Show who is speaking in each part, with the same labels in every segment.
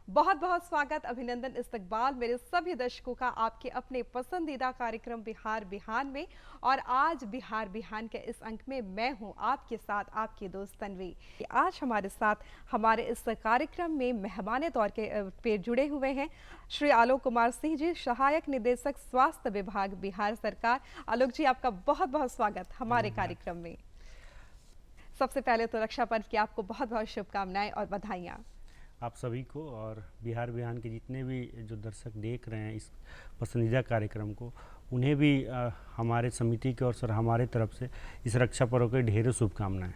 Speaker 1: बहुत बहुत स्वागत, अभिनंदन, इस्तकबाल मेरे सभी दर्शकों का आपके अपने पसंदीदा कार्यक्रम बिहार बिहान में। और आज बिहार बिहान के इस अंक में मैं हूं आपके साथ आपकी दोस्त तन्वी। आज हमारे साथ हमारे इस कार्यक्रम में मेहमाने तौर के पे जुड़े हुए हैं श्री आलोक कुमार सिंह जी, सहायक निदेशक स्वास्थ्य विभाग बिहार सरकार। आलोक जी, आपका बहुत बहुत स्वागत हमारे कार्यक्रम में। सबसे पहले तो रक्षा पर्व की आपको बहुत बहुत शुभकामनाएं और बधाइयाँ
Speaker 2: आप सभी को, और बिहार बिहान के जितने भी जो दर्शक देख रहे हैं इस पसंदीदा कार्यक्रम को, उन्हें भी हमारे समिति की ओर से हमारे तरफ से इस रक्षा पर्व की ढेरों शुभकामनाएं।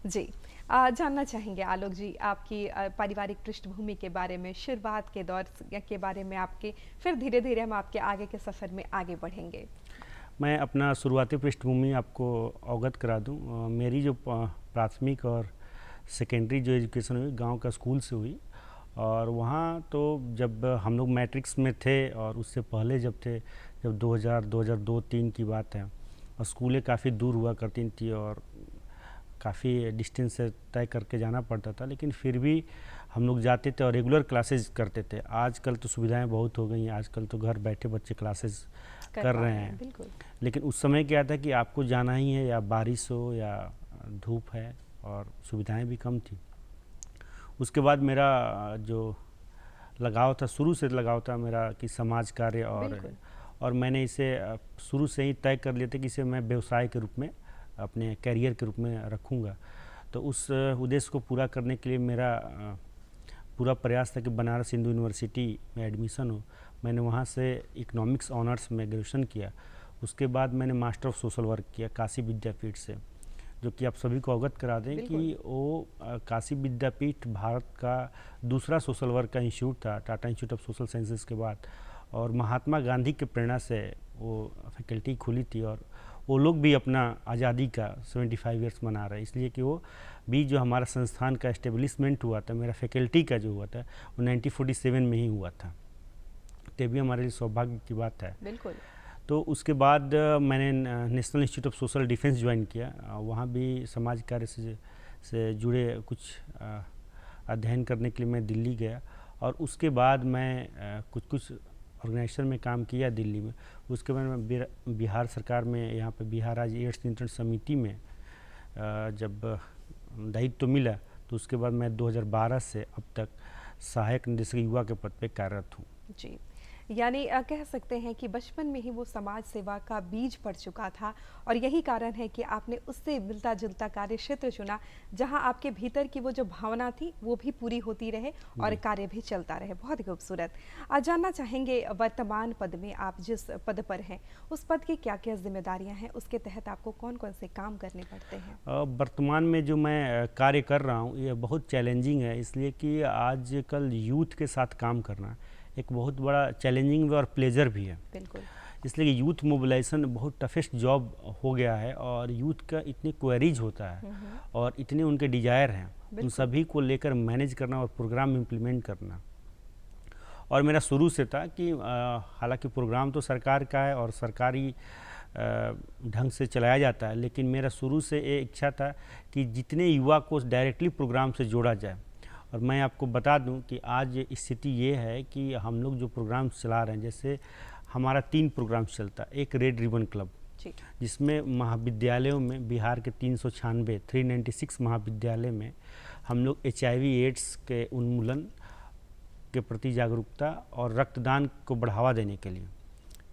Speaker 1: जी। जानना चाहेंगे आलोक जी आपकी पारिवारिक पृष्ठभूमि के बारे में, शुरुआत के दौर के बारे में आपके, फिर धीरे धीरे हम आपके आगे के सफ़र में आगे बढ़ेंगे।
Speaker 2: मैं अपना शुरुआती पृष्ठभूमि आपको अवगत करा दूं। मेरी जो प्राथमिक और सेकेंडरी जो एजुकेशन हुई गांव का स्कूल से हुई, और वहाँ तो जब हम लोग मैट्रिक्स में थे और उससे पहले जब 2002-2003 की बात है, और स्कूलें काफ़ी दूर हुआ करती थी और काफ़ी डिस्टेंस से तय करके जाना पड़ता था, लेकिन फिर भी हम लोग जाते थे और रेगुलर क्लासेस करते थे। आजकल तो सुविधाएं बहुत हो गई हैं, आजकल तो घर बैठे बच्चे क्लासेस कर रहे हैं।
Speaker 1: बिल्कुल।
Speaker 2: लेकिन उस समय क्या था कि आपको जाना ही है, या बारिश हो या धूप है, और सुविधाएं भी कम थी। उसके बाद मेरा जो लगाव था, शुरू से लगाव था मेरा कि समाज कार्य, और मैंने इसे शुरू से ही तय कर लिया था कि इसे मैं व्यवसाय के रूप में, अपने कैरियर के रूप में रखूँगा। तो उस उद्देश्य को पूरा करने के लिए मेरा पूरा प्रयास था कि बनारस हिंदू यूनिवर्सिटी में एडमिशन हो। मैंने वहाँ से इकोनॉमिक्स ऑनर्स में ग्रेजुएशन किया। उसके बाद मैंने मास्टर ऑफ सोशल वर्क किया काशी विद्यापीठ से, जो कि आप सभी को अवगत करा दें कि वो काशी विद्यापीठ भारत का दूसरा सोशल वर्क का इंस्टीट्यूट था, Tata institute of social sciences के बाद, और महात्मा गांधी के प्रेरणा से वो फैकल्टी खुली थी। और वो लोग भी अपना आज़ादी का 75 ईयर्स मना रहे हैं, इसलिए कि वो भी जो हमारा संस्थान का एस्टेब्लिशमेंट हुआ था, मेरा फैकल्टी का जो हुआ था, वो 1947 में ही हुआ था। तो भी हमारे लिए सौभाग्य की बात है।
Speaker 1: बिल्कुल।
Speaker 2: तो उसके बाद मैंने national institute of social defence join किया। वहाँ भी समाज कार्य से जुड़े कुछ अध्ययन करने के लिए मैं दिल्ली गया, और उसके बाद मैं कुछ ऑर्गेनाइजेशन में काम किया दिल्ली में। उसके बाद मैं बिहार सरकार में, यहाँ पे बिहार राज्य एड्स नियंत्रण समिति में जब दायित्व मिला, तो उसके बाद मैं 2012 से अब तक सहायक निदेशक युवा के पद पे कार्यरत हूँ।
Speaker 1: जी, यानी कह सकते हैं कि बचपन में ही वो समाज सेवा का बीज पड़ चुका था, और यही कारण है कि आपने उससे मिलता जुलता कार्य क्षेत्र चुना, जहां आपके भीतर की वो जो भावना थी वो भी पूरी होती रहे और कार्य भी चलता रहे। बहुत ही खूबसूरत। आज जानना चाहेंगे वर्तमान पद में आप जिस पद पर हैं, उस पद की क्या क्या जिम्मेदारियां हैं, उसके तहत आपको कौन कौन से काम करने पड़ते हैं?
Speaker 2: वर्तमान में जो मैं कार्य कर रहा हूँ ये बहुत चैलेंजिंग है, इसलिए कि आजकल यूथ के साथ काम करना एक बहुत बड़ा चैलेंजिंग और प्लेजर भी है।
Speaker 1: बिल्कुल।
Speaker 2: इसलिए कि यूथ मोबिलाइजेशन बहुत टफेस्ट जॉब हो गया है, और यूथ का इतने क्वेरीज होता है और इतने उनके डिजायर हैं, उन सभी को लेकर मैनेज करना और प्रोग्राम इम्प्लीमेंट करना। और मेरा शुरू से था कि हालांकि प्रोग्राम तो सरकार का है और सरकारी ढंग से चलाया जाता है, लेकिन मेरा शुरू से ये इच्छा था कि जितने युवा को डायरेक्टली प्रोग्राम से जोड़ा जाए। और मैं आपको बता दूं कि आज स्थिति ये है कि हम लोग जो प्रोग्राम चला रहे हैं, जैसे हमारा 3 प्रोग्राम चलता है। एक रेड रिबन क्लब, जिसमें महाविद्यालयों में बिहार के 396 महाविद्यालय में हम लोग HIV एड्स के उन्मूलन के प्रति जागरूकता और रक्तदान को बढ़ावा देने के लिए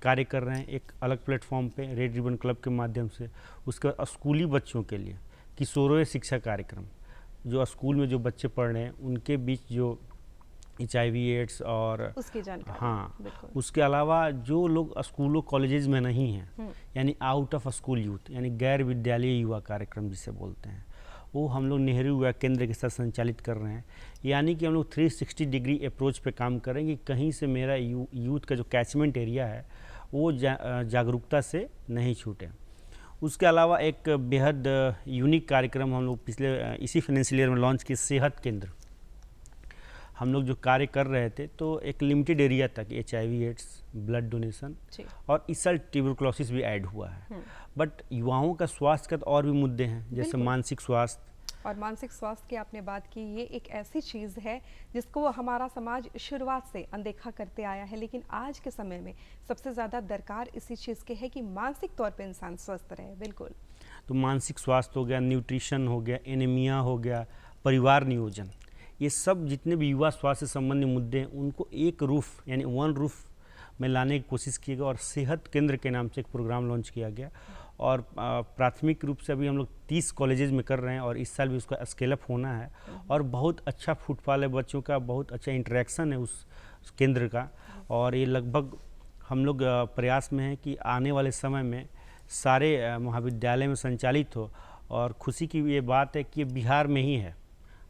Speaker 2: कार्य कर रहे हैं। एक अलग प्लेटफॉर्म पे रेड रिबन क्लब के माध्यम से। उसके बाद स्कूली बच्चों के लिए किशोरों शिक्षा कार्यक्रम, जो स्कूल में जो बच्चे पढ़ रहे हैं उनके बीच जो HIV एड्स और
Speaker 1: उसकी जानकारी।
Speaker 2: हाँ, उसके अलावा जो लोग स्कूलों कॉलेजेस में नहीं हैं, यानी आउट ऑफ स्कूल यूथ, यानी गैर विद्यालय युवा कार्यक्रम जिसे बोलते हैं, वो हम लोग नेहरू युवा केंद्र के साथ संचालित कर रहे हैं। यानी कि हम लोग 360 डिग्री अप्रोच पे काम करेंगे। कहीं से मेरा यूथ का जो कैचमेंट एरिया है वो जागरूकता से नहीं छूटे। उसके अलावा एक बेहद यूनिक कार्यक्रम हम लोग पिछले इसी फाइनेंशियल ईयर में लॉन्च किए, सेहत केंद्र। हम लोग जो कार्य कर रहे थे, तो एक लिमिटेड एरिया तक HIV एड्स, ब्लड डोनेशन और इस साल ट्यूबरकुलोसिस भी ऐड हुआ है। बट युवाओं का स्वास्थ्य का तो और भी मुद्दे हैं, जैसे मानसिक स्वास्थ्य,
Speaker 1: और मानसिक स्वास्थ्य की आपने बात की, ये एक ऐसी चीज़ है जिसको हमारा समाज शुरुआत से अनदेखा करते आया है, लेकिन आज के समय में सबसे ज़्यादा दरकार इसी चीज़ के है कि मानसिक तौर पे इंसान स्वस्थ रहे। बिल्कुल।
Speaker 2: तो मानसिक स्वास्थ्य हो गया, न्यूट्रिशन हो गया, एनीमिया हो गया, परिवार नियोजन, ये सब जितने भी युवा स्वास्थ्य से संबंधित मुद्दे हैं उनको एक रूफ यानी वन रूफ में लाने की कोशिश की गई और सेहत केंद्र के नाम से एक प्रोग्राम लॉन्च किया गया। और प्राथमिक रूप से अभी हम लोग 30 कॉलेजेस में कर रहे हैं और इस साल भी उसका स्केल अप होना है। और बहुत अच्छा फुटफॉल है, बच्चों का बहुत अच्छा इंटरेक्शन है उस केंद्र का। और ये लगभग हम लोग प्रयास में हैं कि आने वाले समय में सारे महाविद्यालय में संचालित हो। और खुशी की ये बात है कि ये बिहार में ही है,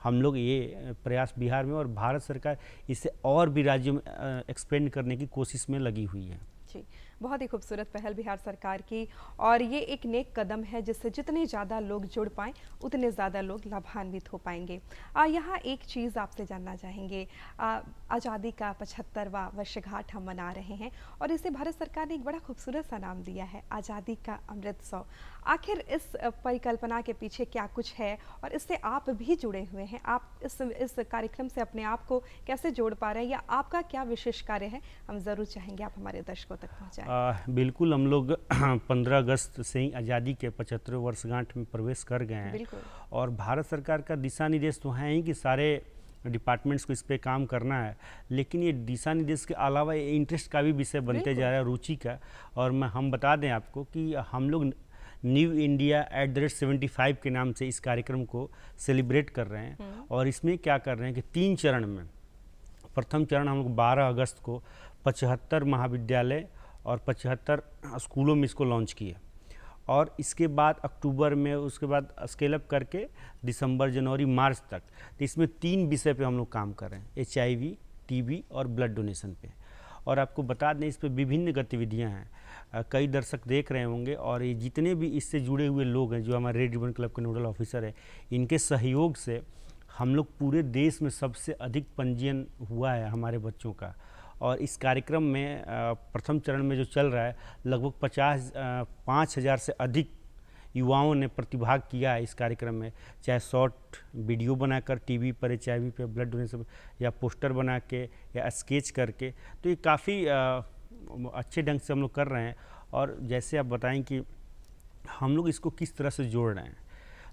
Speaker 2: हम लोग ये प्रयास बिहार में, और भारत सरकार इसे और भी राज्यों में एक्सपेंड करने की कोशिश में लगी हुई है।
Speaker 1: जी, बहुत ही खूबसूरत पहल बिहार सरकार की, और ये एक नेक कदम है जिससे जितने ज़्यादा लोग जुड़ पाएँ उतने ज़्यादा लोग लाभान्वित हो पाएंगे। यहाँ एक चीज़ आपसे जानना चाहेंगे, आज़ादी का 75वां वर्षगांठ हम मना रहे हैं और इसे भारत सरकार ने एक बड़ा खूबसूरत सा नाम दिया है, आज़ादी का अमृतसर। आखिर इस परिकल्पना के पीछे क्या कुछ है और इससे आप भी जुड़े हुए हैं, आप इस कार्यक्रम से अपने आप को कैसे जोड़ पा रहे हैं या आपका क्या विशेष कार्य है, हम ज़रूर चाहेंगे आप हमारे दर्शकों तक पहुँचाएं।
Speaker 2: बिल्कुल, हम लोग 15 अगस्त से ही आज़ादी के 75वें वर्षगांठ में प्रवेश कर गए हैं। और भारत सरकार का दिशा निर्देश तो है ही कि सारे डिपार्टमेंट्स को इस पे काम करना है, लेकिन ये दिशा निर्देश के अलावा ये इंटरेस्ट का भी विषय बनते जा रहा है, रुचि का। और हम बता दें आपको कि हम लोग न्यू इंडिया @75 के नाम से इस कार्यक्रम को सेलिब्रेट कर रहे हैं। और इसमें क्या कर रहे हैं कि 3 चरण में, प्रथम चरण हम लोग 12 अगस्त को 75 महाविद्यालय और 75 स्कूलों में इसको लॉन्च किए। और इसके बाद अक्टूबर में, उसके बाद स्केल अप करके दिसंबर, जनवरी, मार्च तक, तो इसमें 3 विषय पे हम लोग काम कर रहे हैं, HIV, TB और ब्लड डोनेशन पे। और आपको बता दें, इस पे विभिन्न गतिविधियां हैं, कई दर्शक देख रहे होंगे। और ये जितने भी इससे जुड़े हुए लोग हैं, जो हमारे रेड रिबन क्लब के नोडल ऑफिसर है, इनके सहयोग से हम लोग पूरे देश में सबसे अधिक पंजीयन हुआ है हमारे बच्चों का। और इस कार्यक्रम में प्रथम चरण में जो चल रहा है, लगभग 5,000 से अधिक युवाओं ने प्रतिभाग किया है इस कार्यक्रम में, चाहे शॉर्ट वीडियो बनाकर टीवी पर, HIV पे, ब्लड डोनेशन, या पोस्टर बना के, या स्केच करके। तो ये काफ़ी अच्छे ढंग से हम लोग कर रहे हैं। और जैसे आप बताएं कि हम लोग इसको किस तरह से जोड़ रहे हैं,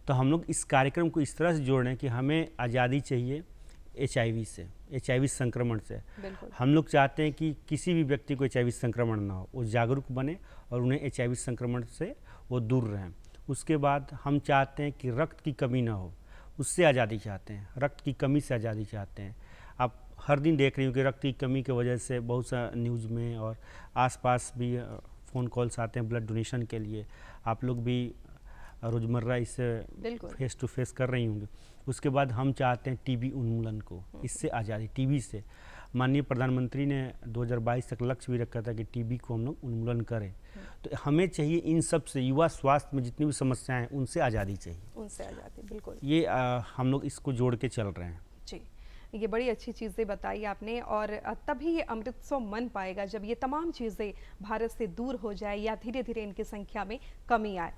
Speaker 2: तो हम लोग इस कार्यक्रम को इस तरह से जोड़ रहे हैं कि हमें आज़ादी चाहिए HIV संक्रमण से। हम लोग चाहते हैं कि किसी भी व्यक्ति को HIV संक्रमण ना हो, वो जागरूक बने और उन्हें HIV संक्रमण से वो दूर रहें। उसके बाद हम चाहते हैं कि रक्त की कमी ना हो, उससे आज़ादी चाहते हैं, रक्त की कमी से आज़ादी चाहते हैं। आप हर दिन देख रही हो कि रक्त की कमी की वजह से बहुत सा न्यूज़ में और आसपास भी फ़ोन कॉल्स आते हैं ब्लड डोनेशन के लिए। आप लोग भी रोज़मर्रा इससे फेस टू फेस कर रही होंगी। उसके बाद हम चाहते हैं TB उन्मूलन को, इससे आज़ादी, TB से। माननीय प्रधानमंत्री ने 2022 तक लक्ष्य भी रखा था कि TB को हम लोग उन्मूलन करें। तो हमें चाहिए इन सब से, युवा स्वास्थ्य में जितनी भी समस्याएं हैं उनसे आज़ादी चाहिए,
Speaker 1: उनसे आज़ादी। बिल्कुल,
Speaker 2: ये हम लोग इसको जोड़ के चल रहे हैं।
Speaker 1: जी, ये बड़ी अच्छी चीज़ें बताई आपने। और तभी ये अमृतसर मन पाएगा जब ये तमाम चीज़ें भारत से दूर हो जाए या धीरे धीरे इनकी संख्या में कमी आए।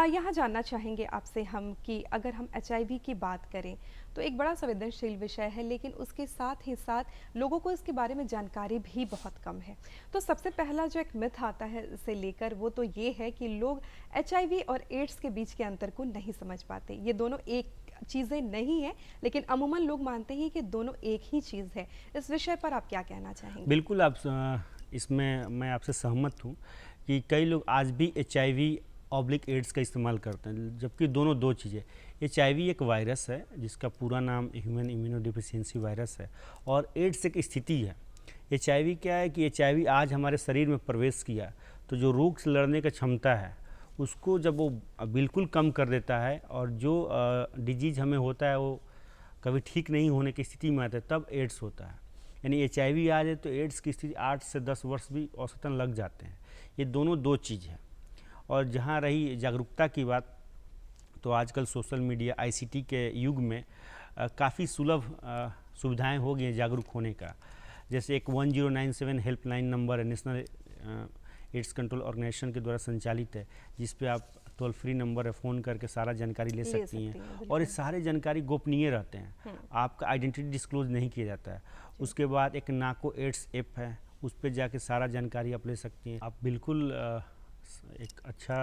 Speaker 1: यहाँ जानना चाहेंगे आपसे हम कि अगर हम HIV की बात करें तो एक बड़ा संवेदनशील विषय है, लेकिन उसके साथ ही साथ लोगों को इसके बारे में जानकारी भी बहुत कम है। तो सबसे पहला जो एक मिथ आता है इसे लेकर, वो तो ये है कि लोग HIV और एड्स के बीच के अंतर को नहीं समझ पाते। ये दोनों एक चीज़ें नहीं है, लेकिन अमूमन लोग मानते हैं कि दोनों एक ही चीज़ है। इस विषय पर आप क्या कहना चाहेंगे?
Speaker 2: बिल्कुल, आप इसमें मैं आपसे सहमत हूँ कि कई लोग आज भी HIV/एड्स का इस्तेमाल करते हैं, जबकि दोनों दो चीज़ें। HIV एक वायरस है जिसका पूरा नाम ह्यूमन इम्यूनोडेफिशिएंसी वायरस है, और एड्स एक स्थिति है। HIV क्या है कि HIV आज हमारे शरीर में प्रवेश किया तो जो रोग से लड़ने की क्षमता है उसको जब वो बिल्कुल कम कर देता है, और जो डिजीज़ हमें होता है वो कभी ठीक नहीं होने की स्थिति में आता है, तब एड्स होता है। यानी HIV आ जाए तो एड्स की स्थिति 8 से 10 वर्ष भी औसतन लग जाते हैं। ये दोनों दो चीज़ है। और जहाँ रही जागरूकता की बात, तो आजकल सोशल मीडिया, ICT के युग में काफ़ी सुलभ सुविधाएं हो गई हैं जागरूक होने का। जैसे एक 1097 हेल्पलाइन नंबर है, नेशनल एड्स कंट्रोल ऑर्गेनाइजेशन के द्वारा संचालित है, जिस पे आप टोल फ्री नंबर है, फ़ोन करके सारा जानकारी ले सकती हैं। और
Speaker 1: बिल्कुल।
Speaker 2: ये सारे जानकारी गोपनीय रहते हैं, आपका आइडेंटिटी डिस्क्लोज नहीं किया जाता है। उसके बाद एक नाको एड्स ऐप है, उस पर जाके सारा जानकारी आप ले सकती हैं। आप बिल्कुल एक अच्छा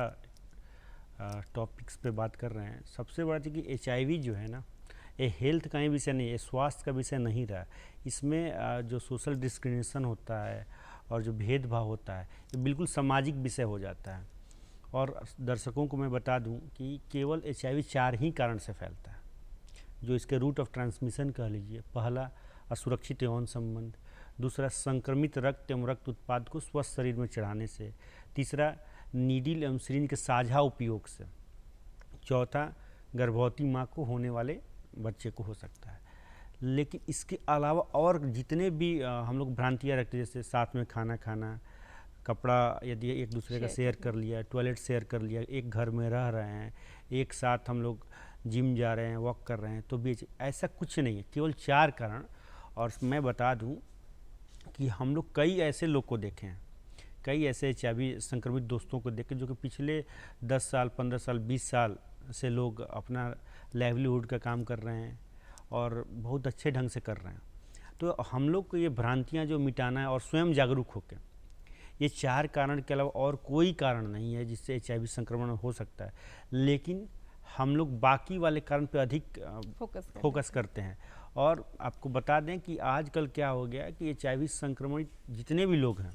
Speaker 2: टॉपिक्स पे बात कर रहे हैं। सबसे बड़ा चीज़ कि HIV जो है ना, ये हेल्थ का ही विषय नहीं है, ये स्वास्थ्य का विषय नहीं रहा। इसमें जो सोशल डिस्क्रिमिनेशन होता है और जो भेदभाव होता है, ये बिल्कुल सामाजिक विषय हो जाता है। और दर्शकों को मैं बता दूं कि केवल HIV 4 ही कारण से फैलता है, जो इसके रूट ऑफ ट्रांसमिशन कह लीजिए। पहला, असुरक्षित यौन संबंध। दूसरा, संक्रमित रक्त एवं रक्त उत्पाद को स्वस्थ शरीर में चढ़ाने से। तीसरा, नीडिल एवं सिरिंज के साझा उपयोग से। चौथा, गर्भवती माँ को होने वाले बच्चे को हो सकता है। लेकिन इसके अलावा और जितने भी हम लोग भ्रांतियाँ रखते हैं, जैसे साथ में खाना खाना, कपड़ा यदि एक दूसरे का शेयर कर लिया, टॉयलेट शेयर कर लिया, एक घर में रह रहे हैं, एक साथ हम लोग जिम जा रहे हैं, वॉक कर रहे हैं, तो भी ऐसा कुछ नहीं है, केवल 4 कारण। और मैं बता दूं कि हम लोग कई ऐसे लोग को देखे हैं, कई ऐसे HIV संक्रमित दोस्तों को देखे जो कि पिछले 10 साल, 15 साल, 20 साल से लोग अपना लाइवलीहुड का काम कर रहे हैं और बहुत अच्छे ढंग से कर रहे हैं। तो हम लोग को ये भ्रांतियाँ जो मिटाना है और स्वयं जागरूक होकर, ये 4 कारण के अलावा और कोई कारण नहीं है जिससे HIV संक्रमण हो सकता है। लेकिन हम लोग बाकी वाले कारण पे अधिक फोकस करते हैं। और आपको बता दें कि आजकल क्या हो गया कि HIV संक्रमित जितने भी लोग हैं,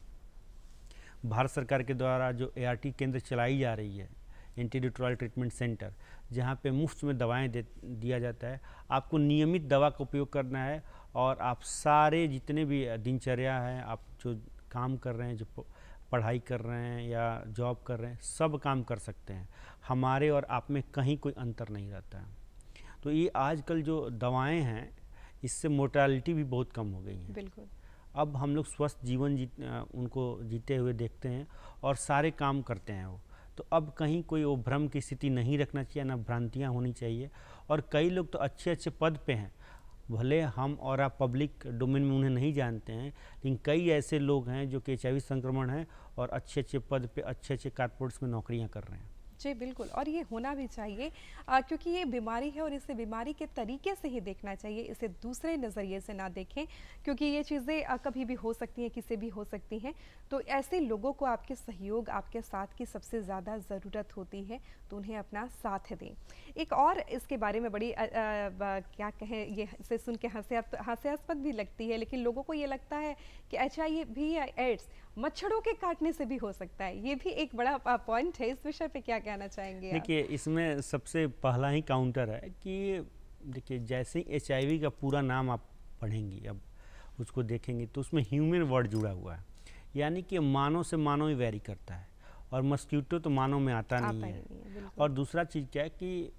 Speaker 2: भारत सरकार के द्वारा जो ART केंद्र चलाई जा रही है, एंटी ट्रीटमेंट सेंटर, जहाँ पे मुफ्त में दवाएं दिया जाता है। आपको नियमित दवा का उपयोग करना है और आप सारे जितने भी दिनचर्या हैं, आप जो काम कर रहे हैं, जो पढ़ाई कर रहे हैं या जॉब कर रहे हैं, सब काम कर सकते हैं। हमारे और आप में कहीं कोई अंतर नहीं रहता है। तो ये आजकल जो दवाएं हैं, इससे मोर्टालिटी भी बहुत कम हो गई है।
Speaker 1: बिल्कुल।
Speaker 2: अब हम लोग स्वस्थ जीवन उनको जीते हुए देखते हैं और सारे काम करते हैं वो। तो अब कहीं कोई वो भ्रम की स्थिति नहीं रखना चाहिए, ना भ्रांतियाँ होनी चाहिए। और कई लोग तो अच्छे अच्छे पद पे हैं, भले हम और आप पब्लिक डोमेन में उन्हें नहीं जानते हैं, लेकिन कई ऐसे लोग हैं जो कि HIV संक्रमण है और अच्छे अच्छे पद पे, अच्छे अच्छे कॉर्पोरेट्स में नौकरियां कर रहे हैं।
Speaker 1: जी बिल्कुल, और ये होना भी चाहिए क्योंकि ये बीमारी है और इसे बीमारी के तरीके से ही देखना चाहिए, इसे दूसरे नज़रिए से ना देखें, क्योंकि ये चीज़ें कभी भी हो सकती हैं, किसी भी हो सकती हैं। तो ऐसे लोगों को आपके सहयोग, आपके साथ की सबसे ज़्यादा ज़रूरत होती है, तो उन्हें अपना साथ दें। एक और इसके बारे में बड़ी क्या कहें, ये इसे सुन के हास्यास्पद भी लगती है, लेकिन लोगों को ये लगता है कि HIV या एड्स मच्छरों के काटने से भी हो सकता है। ये भी एक बड़ा पॉइंट है। इस विषय पे क्या कहना चाहेंगे आप?
Speaker 2: देखिए, इसमें सबसे पहला ही काउंटर है कि देखिए, जैसे ही HIV का पूरा नाम आप पढ़ेंगी, अब उसको देखेंगे तो उसमें ह्यूमन वर्ड जुड़ा हुआ है, यानी कि मानव से मानव ही वैरी करता है, और मस्कीटो तो मानव में आता नहीं है। और दूसरा चीज़ क्या है कि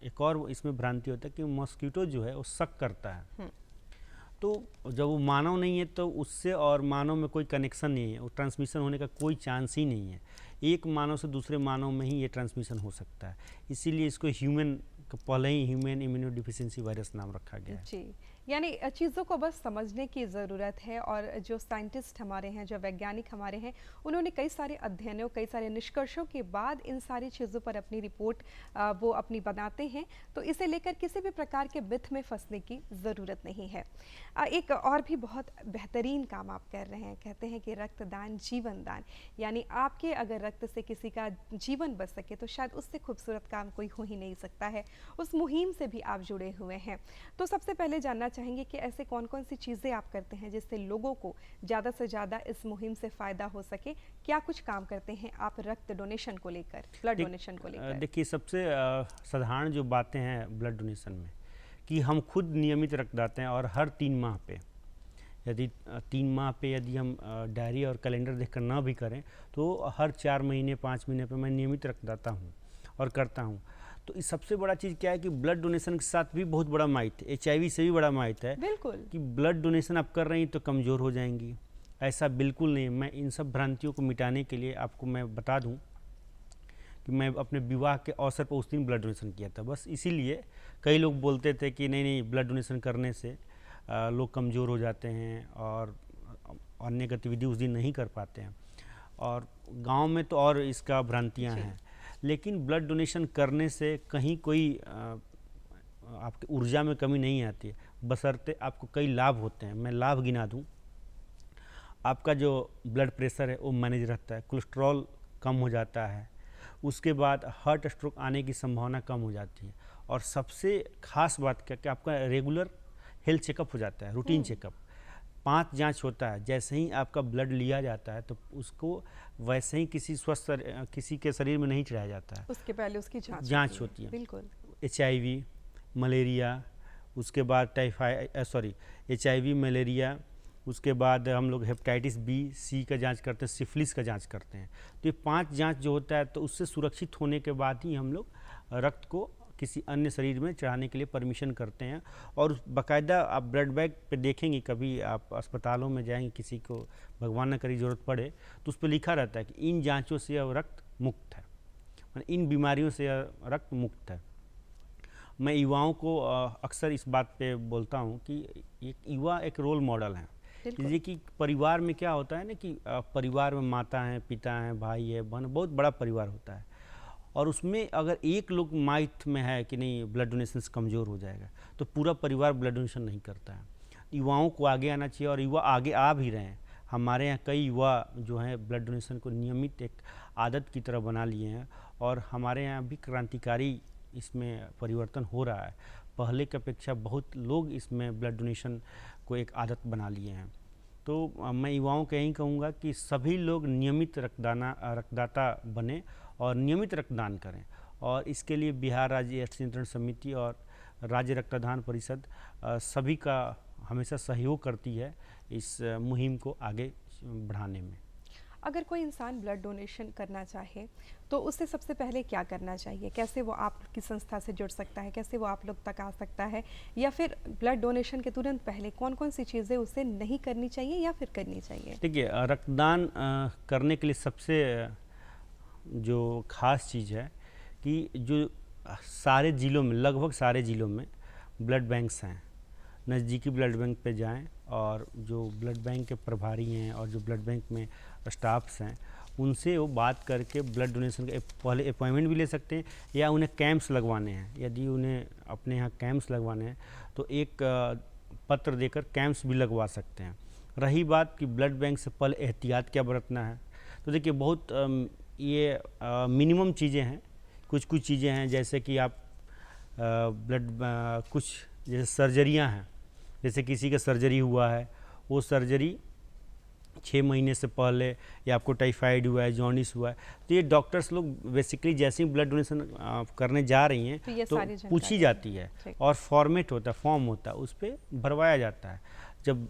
Speaker 2: एक और इसमें भ्रांति होता है कि मस्कीटो जो है वो शक करता है, तो जब वो मानव नहीं है तो उससे और मानव में कोई कनेक्शन नहीं है, वो ट्रांसमिशन होने का कोई चांस ही नहीं है। एक मानव से दूसरे मानव में ही ये ट्रांसमिशन हो सकता है, इसीलिए इसको ह्यूमन पहले ही ह्यूमन इम्यूनो डिफिशिएंसी वायरस नाम रखा गया है।
Speaker 1: जी, यानी चीज़ों को बस समझने की ज़रूरत है। और जो साइंटिस्ट हमारे हैं, जो वैज्ञानिक हमारे हैं, उन्होंने कई सारे अध्ययनों, कई सारे निष्कर्षों के बाद इन सारी चीज़ों पर अपनी रिपोर्ट वो अपनी बनाते हैं। तो इसे लेकर किसी भी प्रकार के मिथ में फंसने की ज़रूरत नहीं है। एक और भी बहुत बेहतरीन काम आप कर रहे हैं, कहते हैं कि रक्तदान जीवन दान, यानी आपके अगर रक्त से किसी का जीवन बच सके तो शायद उससे खूबसूरत काम कोई हो ही नहीं सकता है। उस मुहिम से भी आप जुड़े हुए हैं, तो सबसे पहले जानना चाहेंगे कि ऐसे कौन कौन सी चीज़ें आप करते हैं जिससे लोगों को ज़्यादा से ज़्यादा इस मुहिम से फ़ायदा हो सके? क्या कुछ काम करते हैं आप रक्त डोनेशन को लेकर, ब्लड डोनेशन को लेकर?
Speaker 2: देखिए, सबसे साधारण जो बातें हैं ब्लड डोनेशन में, कि हम खुद नियमित रक्तदाता हैं और हर 3 माह पे, यदि 3 माह पे यदि हम डायरी और कैलेंडर देखकर ना भी करें तो हर 4 महीने 5 महीने पे मैं नियमित रक्तदाता हूँ और करता हूँ। तो इस सबसे बड़ा चीज़ क्या है कि ब्लड डोनेशन के साथ भी बहुत बड़ा माइथ है, HIV से भी बड़ा माइथ है।
Speaker 1: बिल्कुल,
Speaker 2: कि ब्लड डोनेशन आप कर रही तो कमज़ोर हो जाएंगी, ऐसा बिल्कुल नहीं। मैं इन सब भ्रांतियों को मिटाने के लिए आपको मैं बता दूं कि मैं अपने विवाह के अवसर पर उस दिन ब्लड डोनेशन किया था। बस इसीलिए कई लोग बोलते थे कि नहीं ब्लड डोनेशन करने से लोग कमज़ोर हो जाते हैं और अन्य गतिविधि उस दिन नहीं कर पाते हैं, और गांव में तो और इसका भ्रांतियां हैं। लेकिन ब्लड डोनेशन करने से कहीं कोई आपकी ऊर्जा में कमी नहीं आती है, बशर्ते आपको कई लाभ होते हैं। मैं लाभ गिना दूं, आपका जो ब्लड प्रेशर है वो मैनेज रहता है, कोलेस्ट्रॉल कम हो जाता है, उसके बाद हार्ट स्ट्रोक आने की संभावना कम हो जाती है, और सबसे खास बात क्या कि आपका रेगुलर हेल्थ चेकअप हो जाता है, रूटीन चेकअप। 5 जांच होता है, जैसे ही आपका ब्लड लिया जाता है तो उसको वैसे ही किसी के शरीर में नहीं चढ़ाया जाता है,
Speaker 1: उसके पहले उसकी
Speaker 2: जांच होती है।
Speaker 1: बिल्कुल।
Speaker 2: HIV, मलेरिया, उसके बाद HIV, मलेरिया, उसके बाद हम लोग हेपेटाइटिस B, C का जांच करते हैं, सिफिलिस का जांच करते हैं। तो ये 5 जांच जो होता है, तो उससे सुरक्षित होने के बाद ही हम लोग रक्त को किसी अन्य शरीर में चढ़ाने के लिए परमिशन करते हैं। और बाकायदा आप ब्लड बैंक पे देखेंगे, कभी आप अस्पतालों में जाएंगे, किसी को भगवान न करे ज़रूरत पड़े, तो उस पर लिखा रहता है कि इन जाँचों से यह रक्त मुक्त है, इन बीमारियों से यह रक्त मुक्त है। मैं युवाओं को अक्सर इस बात पे बोलता हूँ कि एक युवा एक रोल मॉडल है। जैसे कि परिवार में क्या होता है ना कि परिवार में माता हैं, पिता हैं, भाई है, बहन, बहुत बड़ा परिवार होता है, और उसमें अगर एक लोग माइथ में है कि नहीं ब्लड डोनेशन से कमज़ोर हो जाएगा, तो पूरा परिवार ब्लड डोनेशन नहीं करता है। युवाओं को आगे आना चाहिए, और युवा आगे आ भी रहे हैं। हमारे यहाँ कई युवा जो हैं ब्लड डोनेशन को नियमित एक आदत की तरह बना लिए हैं, और हमारे यहाँ भी क्रांतिकारी इसमें परिवर्तन हो रहा है। पहले की अपेक्षा बहुत लोग इसमें ब्लड डोनेशन को एक आदत बना लिए हैं। तो मैं युवाओं को यही कहूँगा कि सभी लोग नियमित रक्तदाता बने और नियमित रक्तदान करें, और इसके लिए बिहार राज्य एड्स नियंत्रण समिति और राज्य रक्तदान परिषद सभी का हमेशा सहयोग करती है इस मुहिम को आगे बढ़ाने में।
Speaker 1: अगर कोई इंसान ब्लड डोनेशन करना चाहे तो उससे सबसे पहले क्या करना चाहिए? कैसे वो आपकी संस्था से जुड़ सकता है? कैसे वो आप लोग तक आ सकता है? या फिर ब्लड डोनेशन के तुरंत पहले कौन कौन सी चीज़ें उसे नहीं करनी चाहिए या फिर करनी चाहिए?
Speaker 2: देखिए, रक्तदान करने के लिए सबसे जो खास चीज़ है कि जो सारे ज़िलों में, लगभग सारे ज़िलों में ब्लड बैंक्स हैं, नज़दीकी ब्लड बैंक पे जाएं, और जो ब्लड बैंक के प्रभारी हैं और जो ब्लड बैंक में स्टाफ्स हैं, उनसे वो बात करके ब्लड डोनेशन का पहले अपॉइंटमेंट भी ले सकते हैं, या उन्हें कैंप्स लगवाने हैं। यदि उन्हें अपने यहाँ कैंप्स लगवाने हैं तो एक पत्र देकर कैंप्स भी लगवा सकते हैं। रही बात कि ब्लड बैंक से पहले एहतियात क्या बरतना है, तो देखिए बहुत ये मिनिमम चीज़ें हैं। कुछ चीज़ें हैं जैसे कि आप कुछ जैसे सर्जरियां हैं, जैसे किसी का सर्जरी हुआ है, वो सर्जरी 6 महीने से पहले, या आपको टाइफाइड हुआ है, जॉन्डिस हुआ है, तो ये डॉक्टर्स लोग बेसिकली जैसे ही ब्लड डोनेशन करने जा रही हैं तो पूछी जाती है, और फॉर्मेट होता है, फॉर्म होता है, उस पर भरवाया जाता है। जब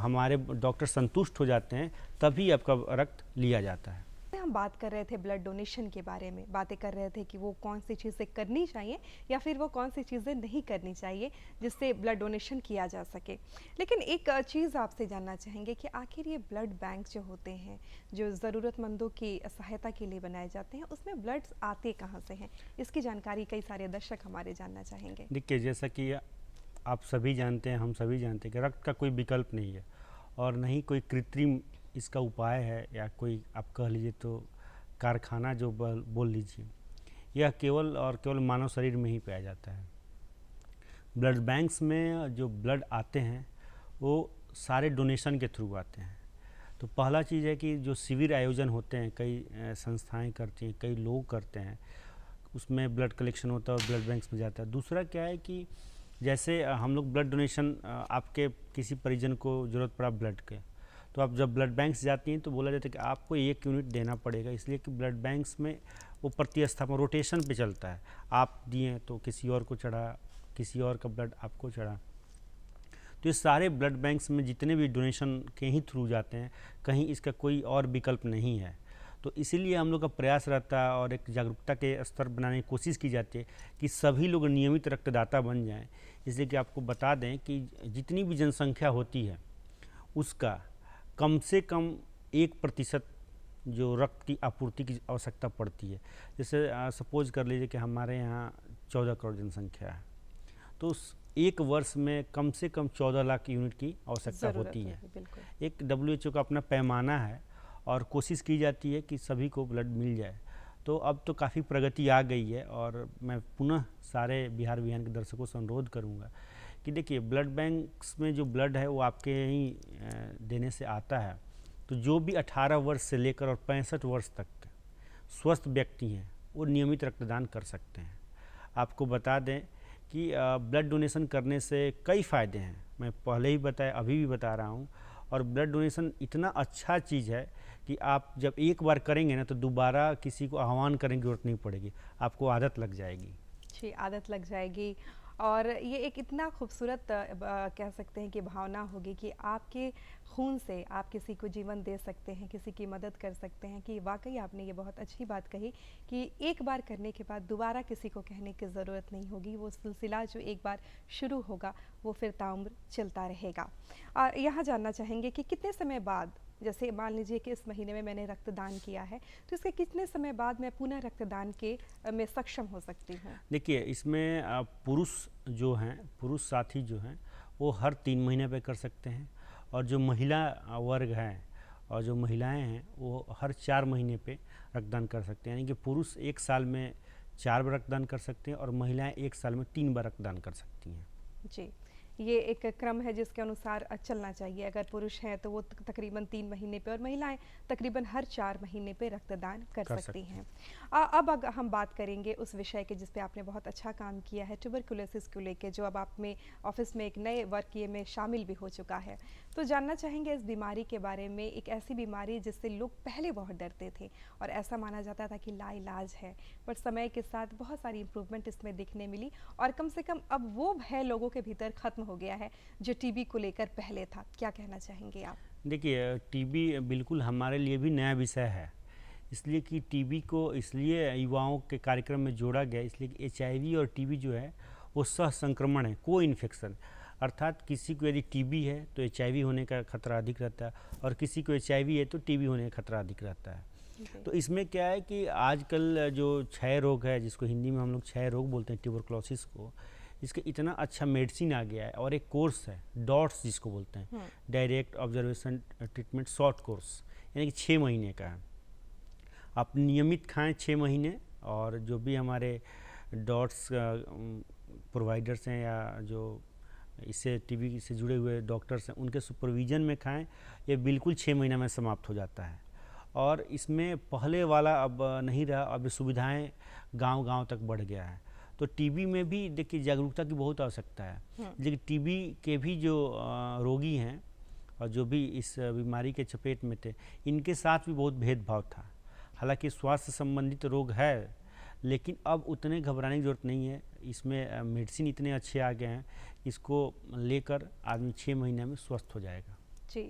Speaker 2: हमारे डॉक्टर संतुष्ट हो जाते हैं तभी आपका रक्त लिया जाता है।
Speaker 1: हम बात कर रहे थे ब्लड डोनेशन के बारे में, बातें कर रहे थे कि वो कौन सी चीज़ें करनी चाहिए या फिर वो कौन सी चीज़ें नहीं करनी चाहिए जिससे ब्लड डोनेशन किया जा सके। लेकिन एक चीज़ आपसे जानना चाहेंगे कि आखिर ये ब्लड बैंक जो होते हैं, जो ज़रूरतमंदों की सहायता के लिए बनाए जाते हैं, उसमें ब्लड आते कहाँ से हैं? इसकी जानकारी कई सारे दर्शक हमारे जानना चाहेंगे।
Speaker 2: देखिए, जैसा कि आप सभी जानते हैं, हम सभी जानते हैं कि रक्त का कोई विकल्प नहीं है, और नहीं कोई कृत्रिम इसका उपाय है, या कोई आप कह लीजिए तो कारखाना जो बोल लीजिए, यह केवल और केवल मानव शरीर में ही पाया जाता है। ब्लड बैंक्स में जो ब्लड आते हैं वो सारे डोनेशन के थ्रू आते हैं। तो पहला चीज़ है कि जो शिविर आयोजन होते हैं, कई संस्थाएं करती हैं, कई लोग करते हैं, उसमें ब्लड कलेक्शन होता है और ब्लड बैंक्स में जाता है। दूसरा क्या है कि जैसे हम लोग ब्लड डोनेशन, आपके किसी परिजन को ज़रूरत पड़ा ब्लड के, तो आप जब ब्लड बैंक्स जाती हैं तो बोला जाता है कि आपको 1 यूनिट देना पड़ेगा, इसलिए कि ब्लड बैंक्स में वो प्रतिस्थापन रोटेशन पे चलता है। आप दिए तो किसी और को चढ़ा, किसी और का ब्लड आपको चढ़ा। तो ये सारे ब्लड बैंक्स में जितने भी डोनेशन के ही थ्रू जाते हैं, कहीं इसका कोई और विकल्प नहीं है। तो इसीलिए हम लोग का प्रयास रहता है और एक जागरूकता के स्तर बनाने की कोशिश की जाती है कि सभी लोग नियमित रक्तदाता बन जाएं। इसलिए कि आपको बता दें कि जितनी भी जनसंख्या होती है उसका कम से कम 1% जो रक्त की आपूर्ति की आवश्यकता पड़ती है। जैसे सपोज कर लीजिए कि हमारे यहाँ 14 करोड़ जनसंख्या है, तो उस एक वर्ष में कम से कम 14 लाख यूनिट की आवश्यकता होती है। एक WHO का अपना पैमाना है और कोशिश की जाती है कि सभी को ब्लड मिल जाए। तो अब तो काफ़ी प्रगति आ गई है। और मैं पुनः सारे बिहार अभियान के दर्शकों से अनुरोध करूँगा कि देखिए, ब्लड बैंक्स में जो ब्लड है वो आपके यहीं देने से आता है। तो जो भी 18 वर्ष से लेकर और 65 वर्ष तक स्वस्थ व्यक्ति हैं वो नियमित रक्तदान कर सकते हैं। आपको बता दें कि ब्लड डोनेशन करने से कई फ़ायदे हैं, मैं पहले ही बताया, अभी भी बता रहा हूँ। और ब्लड डोनेशन इतना अच्छा चीज़ है कि आप जब एक बार करेंगे ना तो दोबारा किसी को आह्वान करने की ज़रूरत नहीं पड़ेगी, आपको आदत लग जाएगी।
Speaker 1: जी, आदत लग जाएगी। और ये एक इतना खूबसूरत कह सकते हैं कि भावना होगी कि आपके खून से आप किसी को जीवन दे सकते हैं, किसी की मदद कर सकते हैं, कि वाकई आपने ये बहुत अच्छी बात कही कि एक बार करने के बाद दोबारा किसी को कहने की ज़रूरत नहीं होगी। वो सिलसिला जो एक बार शुरू होगा वो फिर ताउम्र चलता रहेगा। यहाँ जानना चाहेंगे कि कितने समय बाद, जैसे मान लीजिए कि इस महीने में मैंने रक्तदान किया है, तो इसके कितने समय बाद मैं पुनः रक्तदान के में सक्षम हो सकती हूँ?
Speaker 2: देखिए, इसमें पुरुष जो हैं, पुरुष साथी जो हैं वो हर 3 महीने पे कर सकते हैं, और जो महिला वर्ग हैं और जो महिलाएं हैं वो हर 4 महीने पे रक्तदान कर सकते हैं। यानी कि पुरुष 1 साल में 4 बार रक्तदान कर सकते हैं और महिलाएं 1 साल में 3 बार रक्तदान कर सकती हैं।
Speaker 1: जी, ये एक क्रम है जिसके अनुसार चलना चाहिए। अगर पुरुष हैं तो वो तकरीबन 3 महीने पे और महिलाएं तकरीबन हर 4 महीने पे रक्तदान कर सकती हैं। अब अगर हम बात करेंगे उस विषय के जिस पे आपने बहुत अच्छा काम किया है, ट्यूबरकुलोसिस को लेके, जो अब आप में ऑफिस में एक नए वर्कीय में शामिल भी हो चुका है। तो जानना चाहेंगे इस बीमारी के बारे में। एक ऐसी बीमारी जिससे लोग पहले बहुत डरते थे और ऐसा माना जाता था कि लाइलाज है, पर समय के साथ बहुत सारी इम्प्रूवमेंट इसमें दिखने मिली और कम से कम अब वो भय लोगों के भीतर खत्म हो गया है जो टीबी को लेकर पहले था। क्या कहना चाहेंगे आप?
Speaker 2: देखिए, टीबी बिल्कुल हमारे लिए भी नया विषय है, इसलिए कि टीबी को इसलिए युवाओं के कार्यक्रम में जोड़ा गया, इसलिए कि एचआईवी और टीबी जो है वो सह संक्रमण है, को इन्फेक्शन। अर्थात किसी को यदि टीबी है तो एचआईवी होने का खतरा अधिक रहता है, और किसी को एचआईवी है तो टीबी होने का खतरा अधिक रहता है। तो इसमें क्या है कि आजकल जो क्षय रोग है, जिसको हिंदी में हम लोग क्षय रोग बोलते हैं, ट्यूबरकुलोसिस को, इसका इतना अच्छा मेडिसिन आ गया है, और एक कोर्स है डॉट्स जिसको बोलते हैं, direct observation treatment short course, यानी कि 6 महीने का है। आप नियमित खाएं 6 महीने, और जो भी हमारे डॉट्स प्रोवाइडर्स हैं या जो इससे टीबी से जुड़े हुए डॉक्टर्स हैं उनके सुपरविज़न में खाएं, ये बिल्कुल 6 महीने में समाप्त हो जाता है। और इसमें पहले वाला अब नहीं रहा, अब सुविधाएं गांव-गांव तक बढ़ गया है। तो टीबी में भी देखिए जागरूकता की बहुत आवश्यकता है, लेकिन टीबी के भी जो रोगी हैं और जो भी इस बीमारी के चपेट में थे, इनके साथ भी बहुत भेदभाव था। हालांकि स्वास्थ्य संबंधित रोग है, लेकिन अब उतने घबराने की ज़रूरत नहीं है। इसमें मेडिसिन इतने अच्छे आ गए हैं, इसको लेकर आदमी 6 महीने में स्वस्थ हो जाएगा।
Speaker 1: जी,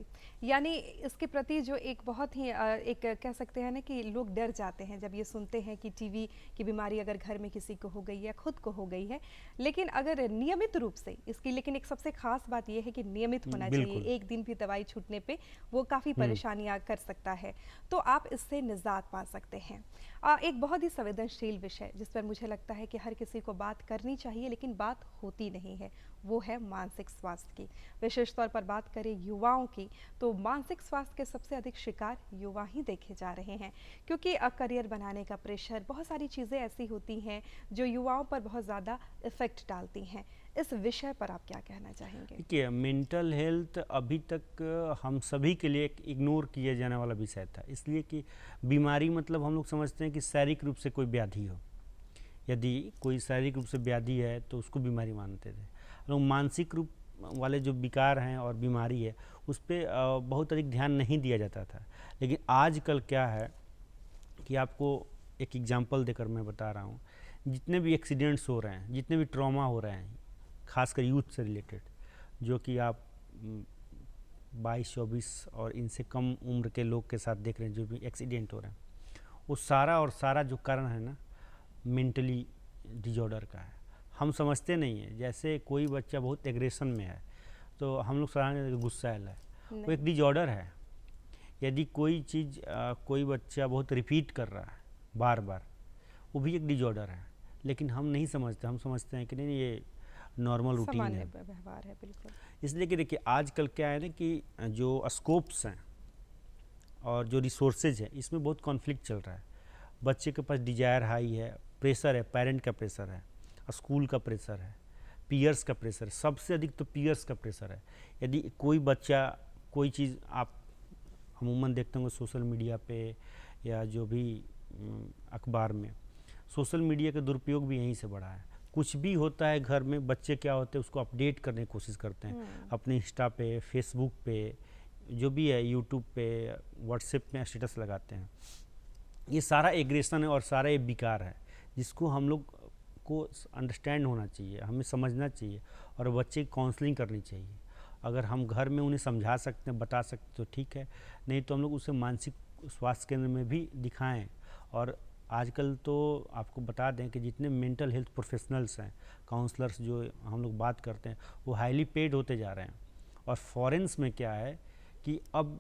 Speaker 1: यानी इसके प्रति जो एक बहुत ही एक कह सकते हैं ना कि लोग डर जाते हैं जब ये सुनते हैं कि टीबी की बीमारी अगर घर में किसी को हो गई है, खुद को हो गई है। लेकिन अगर नियमित रूप से इसकी, लेकिन एक सबसे खास बात ये है कि नियमित होना चाहिए। एक दिन भी दवाई छूटने पे वो काफ़ी परेशानियाँ कर सकता है, तो आप इससे निजात पा सकते हैं। एक बहुत ही संवेदनशील विषय जिस पर मुझे लगता है कि हर किसी को बात करनी चाहिए, लेकिन बात होती नहीं है, वो है मानसिक स्वास्थ्य की। विशेष तौर पर बात करें युवाओं की, तो मानसिक स्वास्थ्य के सबसे अधिक शिकार युवा ही देखे जा रहे हैं, क्योंकि करियर बनाने का प्रेशर, बहुत सारी चीज़ें ऐसी होती हैं जो युवाओं पर बहुत ज़्यादा इफेक्ट डालती हैं। इस विषय पर आप क्या कहना चाहेंगे?
Speaker 2: देखिए, मेंटल हेल्थ अभी तक हम सभी के लिए एक इग्नोर किया जाने वाला विषय था, इसलिए कि बीमारी मतलब हम लोग समझते हैं कि शारीरिक रूप से कोई व्याधि हो। यदि कोई शारीरिक रूप से व्याधि है तो उसको बीमारी मानते थे। लोग मानसिक रूप वाले जो विकार हैं और बीमारी है उस पर बहुत अधिक ध्यान नहीं दिया जाता था। लेकिन आजकल क्या है कि आपको एक एग्जांपल देकर मैं बता रहा हूँ, जितने भी एक्सीडेंट्स हो रहे हैं, जितने भी ट्रॉमा हो रहे हैं, खासकर यूथ से रिलेटेड, जो कि आप 22-24 और इनसे कम उम्र के लोग के साथ देख रहे हैं जो भी एक्सीडेंट हो रहे हैं, वो सारा जो कारण है ना, मेंटली डिजॉर्डर का है। हम समझते नहीं है, जैसे कोई बच्चा बहुत एग्रेशन में है तो हम लोग समझते गुस्सा है, वो एक डिजॉर्डर है। यदि कोई चीज़ कोई बच्चा बहुत रिपीट कर रहा है बार बार, वो भी एक डिजॉर्डर है, लेकिन हम नहीं समझते। हम समझते हैं कि नहीं, ये नॉर्मल रूटीन है,
Speaker 1: व्यवहार है। बिल्कुल।
Speaker 2: इसलिए कि देखिए आजकल क्या है ना कि जो स्कोप्स हैं और जो रिसोर्सेज हैं, इसमें बहुत कॉन्फ्लिक्ट चल रहा है। बच्चे के पास डिजायर हाई है, प्रेशर है, पेरेंट का प्रेशर है, स्कूल का प्रेशर है, पीयर्स का प्रेशर है, सबसे अधिक तो पीयर्स का प्रेशर है। यदि कोई बच्चा कोई चीज़, आप अमूमन देखते होंगे सोशल मीडिया पे या जो भी अखबार में, सोशल मीडिया का दुरुपयोग भी यहीं से बढ़ा है। कुछ भी होता है घर में, बच्चे क्या होते हैं उसको अपडेट करने की कोशिश करते हैं अपने इंस्टा पे, फेसबुक पे, जो भी है, यूट्यूब पे, व्हाट्सएप में स्टेटस लगाते हैं। ये सारा एग्रेशन है और सारा ये बेकार है, जिसको हम लोग को अंडरस्टैंड होना चाहिए, हमें समझना चाहिए और बच्चे की काउंसलिंग करनी चाहिए। अगर हम घर में उन्हें समझा सकते हैं, बता सकते तो ठीक है, नहीं तो हम लोग उसे मानसिक स्वास्थ्य केंद्र में भी दिखाएं। और आजकल तो आपको बता दें कि जितने मेंटल हेल्थ प्रोफेशनल्स हैं, काउंसलर्स जो हम लोग बात करते हैं, वो हाईली पेड होते जा रहे हैं। और फॉरेंस में क्या है कि अब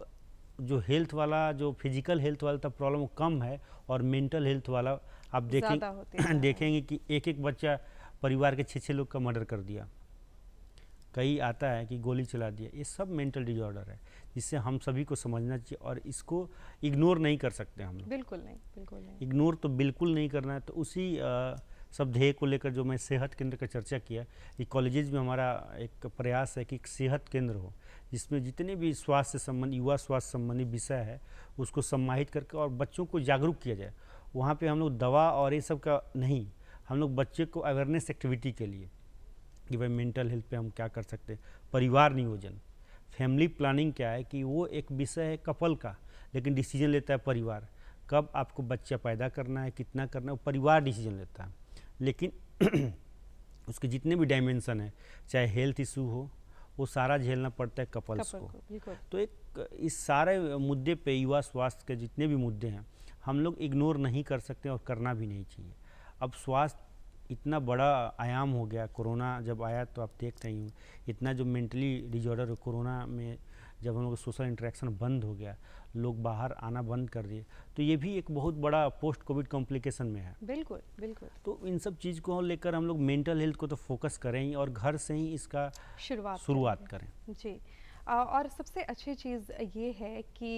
Speaker 2: जो हेल्थ वाला, जो फिजिकल हेल्थ वाला था प्रॉब्लम, वो कम है और मेंटल हेल्थ वाला आप देखेंगे कि एक एक बच्चा परिवार के 6-6 लोग का मर्डर कर दिया, कई आता है कि गोली चला दिया। ये सब मेंटल डिसऑर्डर है, जिससे हम सभी को समझना चाहिए और इसको इग्नोर नहीं कर सकते हम लोग।
Speaker 1: बिल्कुल नहीं, बिल्कुल नहीं।
Speaker 2: इग्नोर तो बिल्कुल नहीं करना है। तो उसी सब ध्येय को लेकर जो मैं सेहत केंद्र का चर्चा किया, कि कॉलेजेस में हमारा एक प्रयास है कि एक सेहत केंद्र हो, जिसमें जितने भी स्वास्थ्य संबंधी, युवा स्वास्थ्य संबंधी विषय है उसको सम्मानित करके और बच्चों को जागरूक किया जाए। वहाँ पे हम लोग दवा और ये सब का नहीं, हम लोग बच्चे को अवेयरनेस एक्टिविटी के लिए कि भाई मेंटल हेल्थ पे हम क्या कर सकते हैं, परिवार नियोजन, फैमिली प्लानिंग क्या है कि वो एक विषय है कपल का, लेकिन डिसीजन लेता है परिवार। कब आपको बच्चा पैदा करना है, कितना करना है, वो परिवार डिसीजन लेता है। लेकिन उसके जितने भी डायमेंशन है, चाहे हेल्थ इशू हो, वो सारा झेलना पड़ता है कपल्स को। तो एक इस सारे मुद्दे पे, युवा स्वास्थ्य के जितने भी मुद्दे हैं, हम लोग इग्नोर नहीं कर सकते और करना भी नहीं चाहिए। अब स्वास्थ्य इतना बड़ा आयाम हो गया, कोरोना जब आया तो आप देख रही हूँ इतना जो मेंटली डिसऑर्डर, कोरोना में जब हम लोग सोशल इंटरेक्शन बंद हो गया, लोग बाहर आना बंद कर दिए, तो ये भी एक बहुत बड़ा पोस्ट कोविड कॉम्प्लिकेशन में है।
Speaker 1: बिल्कुल, बिल्कुल।
Speaker 2: तो इन सब चीज़ को लेकर हम लोग मेंटल हेल्थ को तो फोकस करें ही, और घर से ही इसका शुरुआत करें।
Speaker 1: जी। और सबसे अच्छी चीज़ ये है कि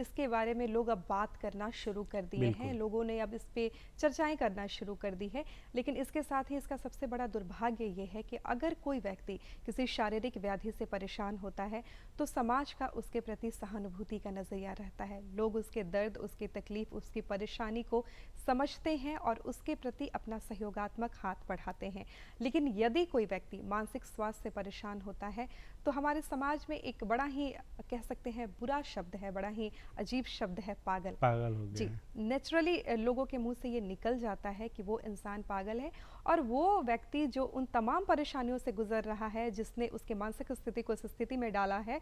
Speaker 1: इसके बारे में लोग अब बात करना शुरू कर दिए हैं, लोगों ने अब इस पे चर्चाएं करना शुरू कर दी है। लेकिन इसके साथ ही इसका सबसे बड़ा दुर्भाग्य ये है कि अगर कोई व्यक्ति किसी शारीरिक व्याधि से परेशान होता है तो समाज का उसके प्रति सहानुभूति का नज़रिया रहता है। लोग उसके दर्द, उसकी तकलीफ, उसकी परेशानी को समझते हैं और उसके प्रति अपना सहयोगात्मक हाथ बढ़ाते हैं। लेकिन यदि कोई व्यक्ति मानसिक स्वास्थ्य से परेशान होता है तो हमारे समाज में एक बड़ा ही, कह सकते हैं, बुरा शब्द है, बड़ा ही अजीब शब्द है, पागल।
Speaker 2: पागल हो गया।
Speaker 1: जी, नेचुरली लोगों के मुंह से ये निकल जाता है कि वो इंसान पागल है, और वो व्यक्ति जो उन तमाम परेशानियों से गुजर रहा है, जिसने उसके मानसिक स्थिति को इस स्थिति में डाला है,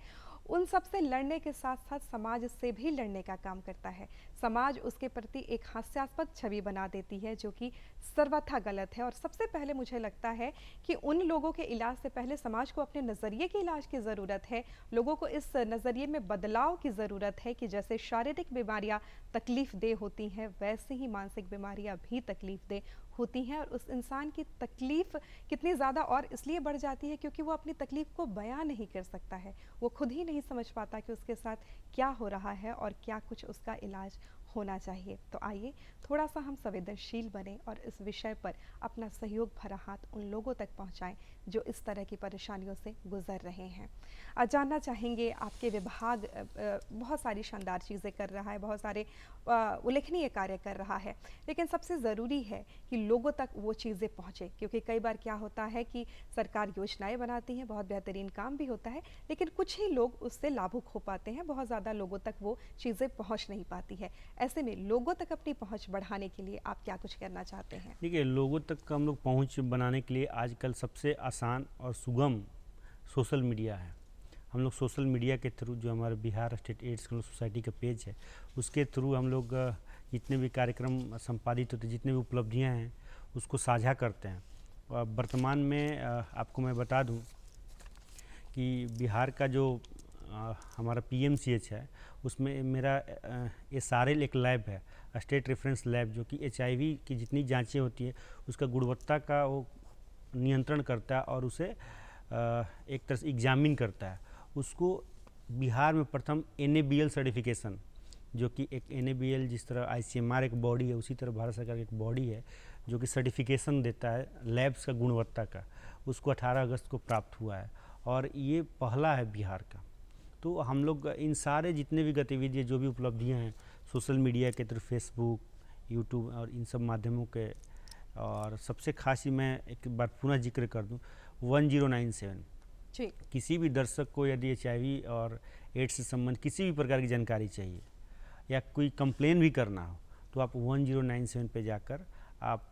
Speaker 1: उन सब से लड़ने के साथ साथ समाज से भी लड़ने का काम करता है। समाज उसके प्रति एक हास्यास्पद छवि बना देती है, जो कि सर्वथा गलत है। और सबसे पहले मुझे लगता है कि उन लोगों के इलाज से पहले समाज को अपने नज़रिए के इलाज की ज़रूरत है। लोगों को इस नज़रिए में बदलाव की ज़रूरत है कि जैसे शारीरिक बीमारियां तकलीफ दे होती हैं, वैसे ही मानसिक बीमारियां भी तकलीफ दे होती हैं। और उस इंसान की तकलीफ कितनी ज़्यादा और इसलिए बढ़ जाती है क्योंकि वो अपनी तकलीफ को बयां नहीं कर सकता है, वो खुद ही नहीं समझ पाता कि उसके साथ क्या हो रहा है और क्या कुछ उसका इलाज होना चाहिए। तो आइए थोड़ा सा हम संवेदनशील बने और इस विषय पर अपना सहयोग भरा हाथ उन लोगों तक पहुंचाएं जो इस तरह की परेशानियों से गुजर रहे हैं। जानना चाहेंगे, आपके विभाग बहुत सारी शानदार चीज़ें कर रहा है, बहुत सारे उल्लेखनीय कार्य कर रहा है, लेकिन सबसे ज़रूरी है कि लोगों तक वो चीज़ें पहुँचे, क्योंकि कई बार क्या होता है कि सरकार योजनाएं बनाती हैं, बहुत बेहतरीन काम भी होता है, लेकिन कुछ ही लोग उससे लाभुक हो पाते हैं, बहुत ज़्यादा लोगों तक वो चीज़ें पहुँच नहीं पाती है। ऐसे में लोगों तक अपनी पहुंच बढ़ाने के लिए आप क्या कुछ करना चाहते हैं?
Speaker 2: देखिए, लोगों तक हम लोग पहुंच बनाने के लिए आजकल सबसे आसान और सुगम सोशल मीडिया है। हम लोग सोशल मीडिया के थ्रू, जो हमारे बिहार स्टेट एड्स सोसाइटी का पेज है, उसके थ्रू हम लोग जितने भी कार्यक्रम संपादित होते, जितने भी उपलब्धियां हैं, उसको साझा करते हैं। वर्तमान में आपको मैं बता दूं कि बिहार का जो हमारा PMCH है, उसमें मेरा SRL एक लैब है, स्टेट रेफरेंस लैब, जो कि HIV की जितनी जांचें होती है उसका गुणवत्ता का वो नियंत्रण करता है और उसे एक तरह से एग्जामिन करता है। उसको बिहार में प्रथम NABL सर्टिफिकेशन, जो कि एक NABL जिस तरह ICMR एक बॉडी है, उसी तरह भारत सरकार की एक बॉडी है जो कि सर्टिफिकेशन देता है लैब्स का गुणवत्ता का, उसको 18 अगस्त को प्राप्त हुआ है और ये पहला है बिहार का। तो हम लोग इन सारे जितने भी गतिविधियाँ जो भी उपलब्धियाँ हैं सोशल मीडिया के थ्रू, फेसबुक, यूट्यूब और इन सब माध्यमों के, और सबसे खास ही मैं एक बार पुनः जिक्र कर दूं 1097
Speaker 1: जी।
Speaker 2: किसी भी दर्शक को यदि HIV और एड्स से संबंधित किसी भी प्रकार की जानकारी चाहिए या कोई कंप्लेन भी करना हो तो आप 1097 पे जाकर आप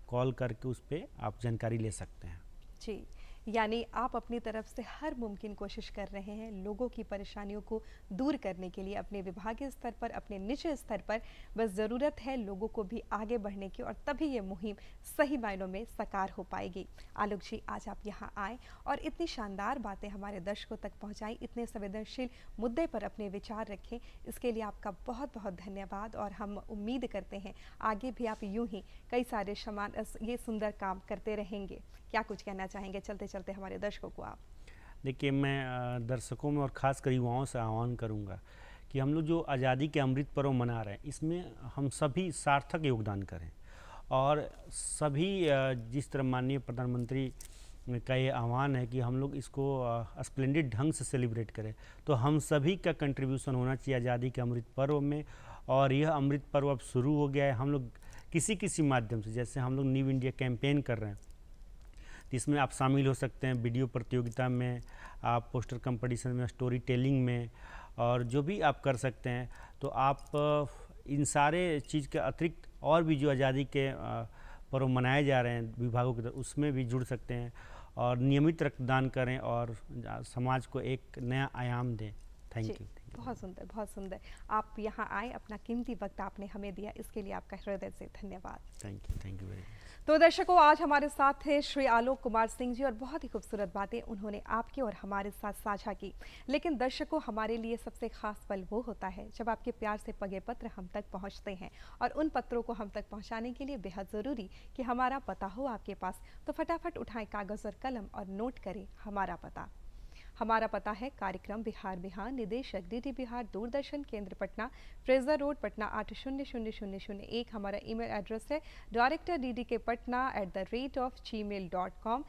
Speaker 2: कॉल करके उस पर आप जानकारी ले सकते हैं।
Speaker 1: जी, यानी आप अपनी तरफ से हर मुमकिन कोशिश कर रहे हैं लोगों की परेशानियों को दूर करने के लिए अपने विभागीय स्तर पर, अपने निजी स्तर पर। बस ज़रूरत है लोगों को भी आगे बढ़ने की, और तभी ये मुहिम सही मायनों में साकार हो पाएगी। आलोक जी, आज आप यहाँ आए और इतनी शानदार बातें हमारे दर्शकों तक पहुँचाई, इतने संवेदनशील मुद्दे पर अपने विचार रखें, इसके लिए आपका बहुत बहुत धन्यवाद। और हम उम्मीद करते हैं आगे भी आप यूँ ही कई सारे ये सुंदर काम करते रहेंगे। क्या कुछ कहना चाहेंगे चलते चलते हमारे दर्शकों को आप?
Speaker 2: देखिए, मैं दर्शकों में और ख़ासकर युवाओं से आह्वान करूंगा कि हम लोग जो आज़ादी के अमृत पर्व मना रहे हैं इसमें हम सभी सार्थक योगदान करें, और सभी जिस तरह माननीय प्रधानमंत्री का ये आह्वान है कि हम लोग इसको स्प्लेंडेड ढंग से सेलिब्रेट करें, तो हम सभी का कंट्रीब्यूशन होना चाहिए आज़ादी के अमृत पर्व में। और यह अमृत पर्व अब शुरू हो गया है, हम लोग किसी माध्यम से, जैसे हम लोग न्यू इंडिया कैंपेन कर रहे हैं, इसमें आप शामिल हो सकते हैं। वीडियो प्रतियोगिता में, आप पोस्टर कंपटीशन में, स्टोरी टेलिंग में, और जो भी आप कर सकते हैं। तो आप इन सारे चीज़ के अतिरिक्त और भी जो आज़ादी के पर्व मनाए जा रहे हैं विभागों की तरफ, उसमें भी जुड़ सकते हैं और नियमित रक्तदान करें और समाज को एक नया आयाम दें। Thank you.
Speaker 1: बहुत सुंदर, बहुत सुंदर। आप यहाँ आए, अपना कीमती वक्त आपने हमें दिया, इसके लिए आपका हृदय से धन्यवाद।
Speaker 2: Thank you very much.
Speaker 1: तो दर्शकों, आज हमारे साथ थे श्री आलोक कुमार सिंह जी, और बहुत ही खूबसूरत बातें उन्होंने आपके और हमारे साथ साझा की। लेकिन दर्शकों, हमारे लिए सबसे खास पल वो होता है जब आपके प्यार से पगे पत्र हम तक पहुंचते हैं, और उन पत्रों को हम तक पहुंचाने के लिए बेहद ज़रूरी कि हमारा पता हो आपके पास। तो फटाफट उठाएं कागज़ और कलम और नोट करें हमारा पता। हमारा पता है कार्यक्रम बिहार बिहान, निदेशक DD बिहार, दूरदर्शन केंद्र पटना, फ्रेजर रोड पटना 800001। हमारा ईमेल एड्रेस है डायरेक्टर DD के Patna @gmail.com।